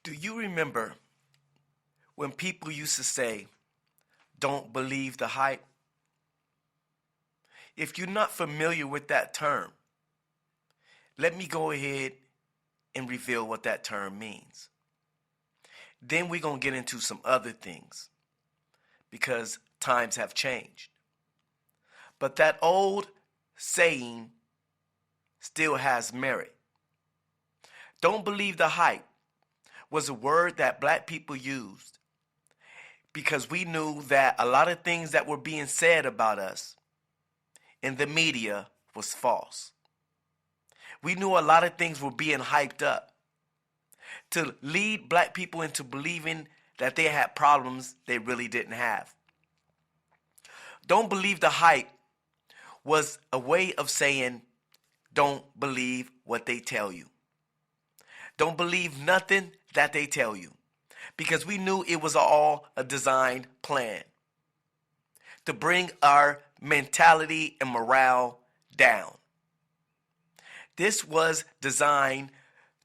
Do you remember when people used to say, don't believe the hype? If you're not familiar with that term, let me go ahead and reveal what that term means. Then we're going to get into some other things because times have changed. But that old saying still has merit. Don't believe the hype was a word that black people used because we knew that a lot of things that were being said about us in the media was false. We knew a lot of things were being hyped up to lead black people into believing that they had problems they really didn't have. Don't believe the hype was a way of saying don't believe what they tell you. Don't believe nothing that they tell you, because we knew it was all a designed plan to bring our mentality and morale down. This was designed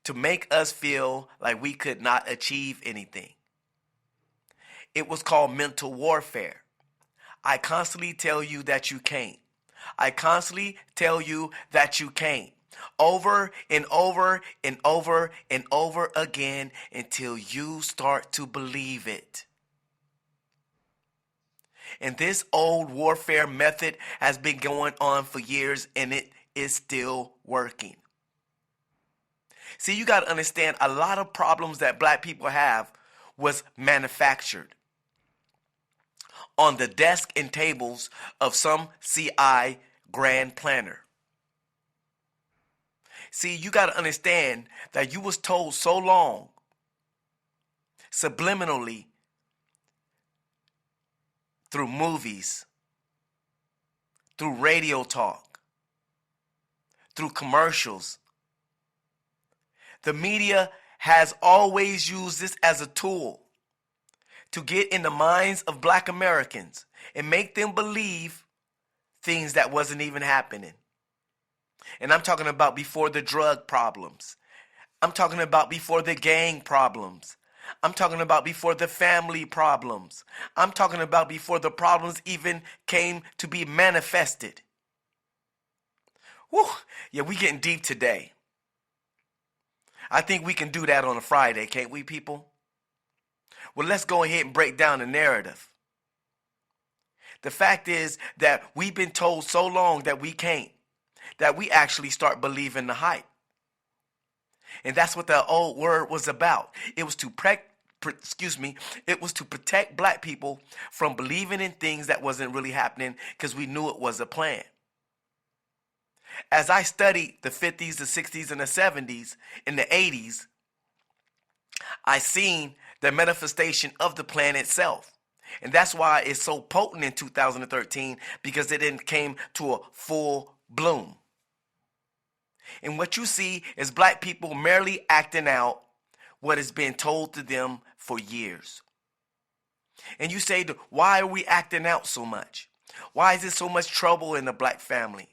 to make us feel like we could not achieve anything. It was called mental warfare. I constantly tell you that you can't. I constantly tell you that you can't. Over and over and over and over again until you start to believe it. And this old warfare method has been going on for years, and it is still working. See, you got to understand, a lot of problems that black people have was manufactured on the desk and tables of some CI grand planner. See, you got to understand that you was told so long, subliminally, through movies, through radio talk, through commercials. The media has always used this as a tool to get in the minds of black Americans and make them believe things that wasn't even happening. And I'm talking about before the drug problems. I'm talking about before the gang problems. I'm talking about before the family problems. I'm talking about before the problems even came to be manifested. Whew, yeah, we getting deep today. I think we can do that on a Friday, can't we, people? Well, let's go ahead and break down the narrative. The fact is that we've been told so long that we can't, that we actually start believing the hype. And that's what the old word was about. It was to protect black people from believing in things that wasn't really happening because we knew it was a plan. As I studied the 50s, the 60s, and the 70s, and the 80s, I seen the manifestation of the plan itself. And that's why it's so potent in 2013, because it didn't came to a full bloom. And what you see is black people merely acting out what has been told to them for years. And you say, why are we acting out so much? Why is there so much trouble in the black family?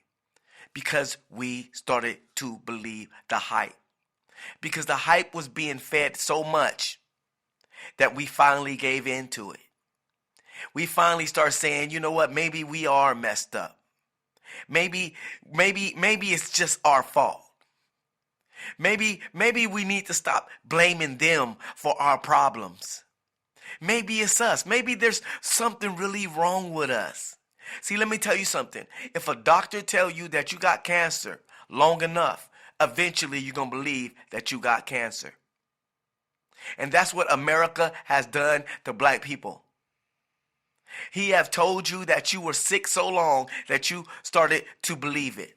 Because we started to believe the hype. Because the hype was being fed so much that we finally gave in to it. We finally start saying, you know what, maybe we are messed up. Maybe it's just our fault. Maybe we need to stop blaming them for our problems. Maybe it's us. Maybe there's something really wrong with us. See, let me tell you something. If a doctor tell you that you got cancer long enough, eventually you're going to believe that you got cancer. And that's what America has done to black people. He have told you that you were sick so long that you started to believe it.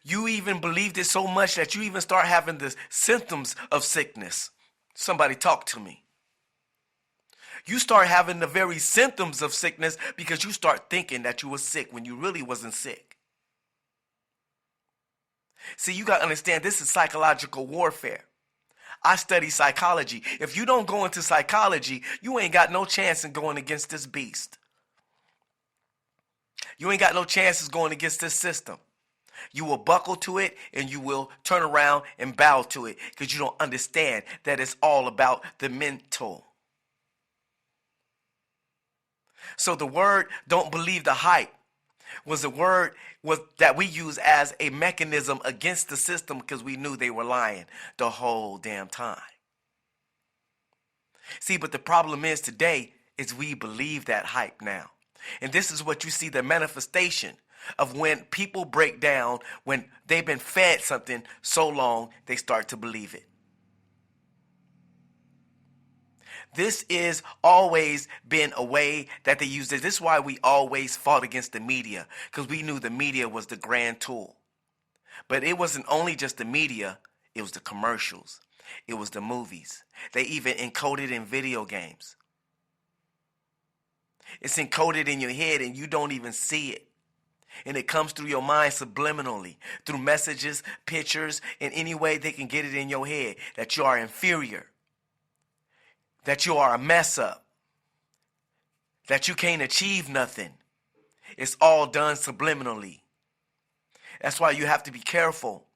You even believed it so much that you even start having the symptoms of sickness. Somebody talk to me. You start having the very symptoms of sickness because you start thinking that you were sick when you really wasn't sick. See, you got to understand, this is psychological warfare. I study psychology. If you don't go into psychology, you ain't got no chance in going against this beast. You ain't got no chances going against this system. You will buckle to it and you will turn around and bow to it because you don't understand that it's all about the mental. So the word "don't believe the hype" was a word that we use as a mechanism against the system because we knew they were lying the whole damn time. See, but the problem is today is we believe that hype now. And this is what you see, the manifestation of when people break down, when they've been fed something so long, they start to believe it. This is always been a way that they used it. This is why we always fought against the media, because we knew the media was the grand tool. But it wasn't only just the media, it was the commercials. It was the movies. They even encoded in video games. It's encoded in your head and you don't even see it. And it comes through your mind subliminally, through messages, pictures, in any way they can get it in your head that you are inferior, that you are a mess up, that you can't achieve nothing. It's all done subliminally. That's why you have to be careful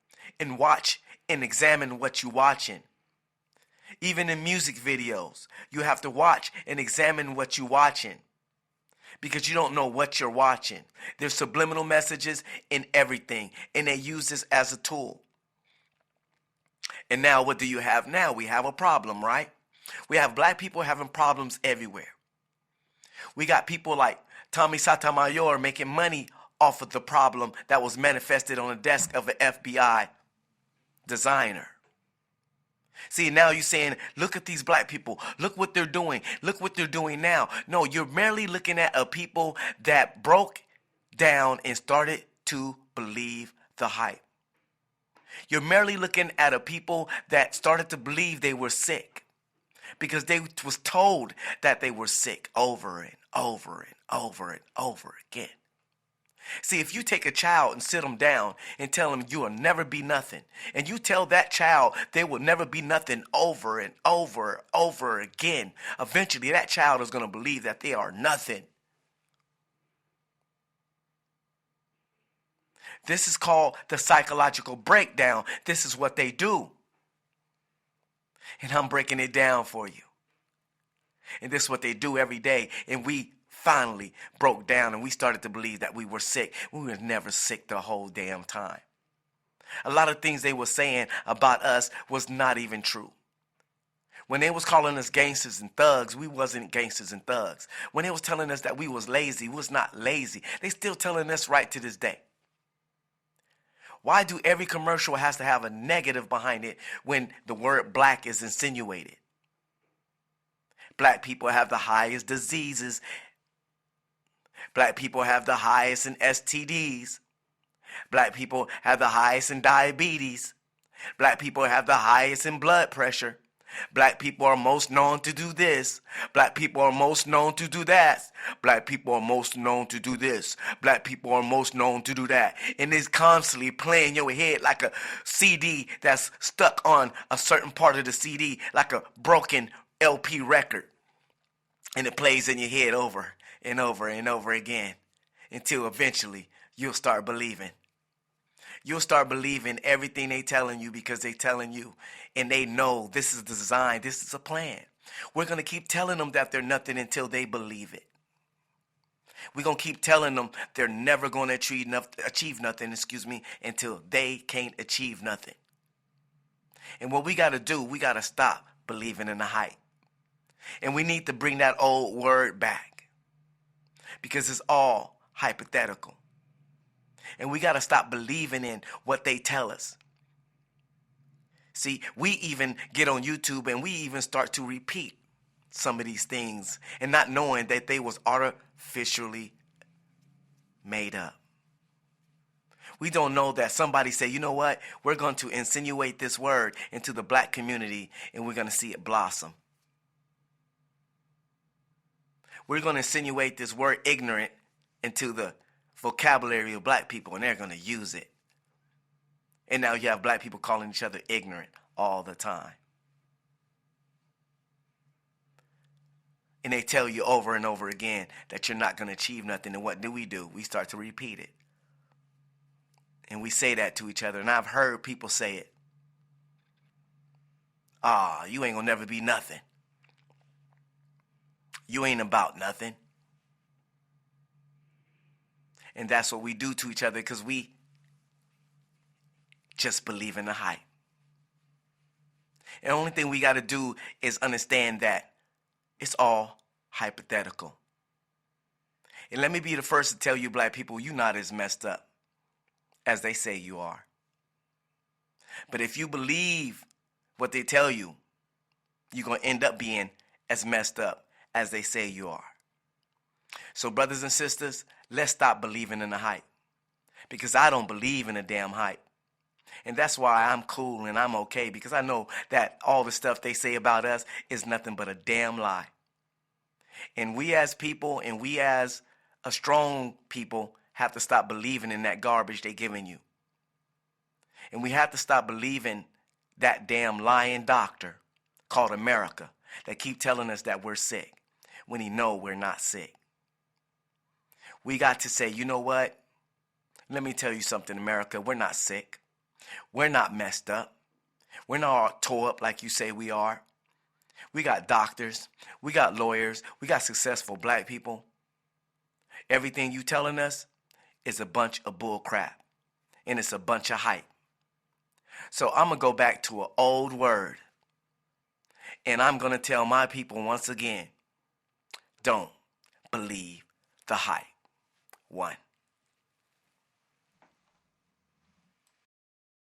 and watch and examine what you're watching. Even in music videos, you have to watch and examine what you're watching because you don't know what you're watching. There's subliminal messages in everything, and they use this as a tool. And now what do you have now? We have a problem, right? We have black people having problems everywhere. We got people like Tommy Sotomayor making money off of the problem that was manifested on the desk of an FBI designer. See, now you're saying, look at these black people. Look what they're doing. Look what they're doing now. No, you're merely looking at a people that broke down and started to believe the hype. You're merely looking at a people that started to believe they were sick because they was told that they were sick over and over and over and over again. See, if you take a child and sit them down and tell them you will never be nothing, and you tell that child they will never be nothing over and over and over again, eventually that child is going to believe that they are nothing. This is called the psychological breakdown. This is what they do. And I'm breaking it down for you. And this is what they do every day. And we finally broke down and we started to believe that we were sick. We were never sick the whole damn time. A lot of things they were saying about us was not even true. When they was calling us gangsters and thugs, we wasn't gangsters and thugs. When they was telling us that we was lazy, we was not lazy. They still telling us right to this day. Why do every commercial has to have a negative behind it when the word black is insinuated? Black people have the highest diseases. Black people have the highest in STDs. Black people have the highest in diabetes. Black people have the highest in blood pressure. Black people are most known to do this. Black people are most known to do that. Black people are most known to do this. Black people are most known to do that. And it's constantly playing your head like a CD that's stuck on a certain part of the CD, like a broken LP record. And it plays in your head over and over and over again until eventually you'll start believing. You'll start believing everything they telling you because they telling you. And they know this is the design. This is a plan. We're going to keep telling them that they're nothing until they believe it. We're going to keep telling them they're never going to achieve nothing, until they can't achieve nothing. And what we got to do, we got to stop believing in the hype. And we need to bring that old word back because it's all hypothetical. And we got to stop believing in what they tell us. See, we even get on YouTube and we even start to repeat some of these things and not knowing that they was artificially made up. We don't know that somebody said, you know what, we're going to insinuate this word into the black community and we're going to see it blossom. We're going to insinuate this word ignorant into the vocabulary of black people and they're going to use it. And now you have black people calling each other ignorant all the time. And they tell you over and over again that you're not going to achieve nothing. And what do? We start to repeat it. And we say that to each other. And I've heard people say it. You ain't gonna never be nothing. You ain't about nothing. And that's what we do to each other because we just believe in the hype. And the only thing we got to do is understand that it's all hypothetical. And let me be the first to tell you, black people, you're not as messed up as they say you are. But if you believe what they tell you, you're going to end up being as messed up as they say you are. So brothers and sisters, let's stop believing in the hype. Because I don't believe in a damn hype. And that's why I'm cool and I'm okay, because I know that all the stuff they say about us is nothing but a damn lie. And we as people and we as a strong people have to stop believing in that garbage they're giving you. And we have to stop believing that damn lying doctor called America that keep telling us that we're sick when he know we're not sick. We got to say, you know what? Let me tell you something, America. We're not sick. We're not messed up. We're not all tore up like you say we are. We got doctors. We got lawyers. We got successful black people. Everything you telling us is a bunch of bull crap. And it's a bunch of hype. So I'm going to go back to an old word. And I'm going to tell my people once again, don't believe the hype. 1.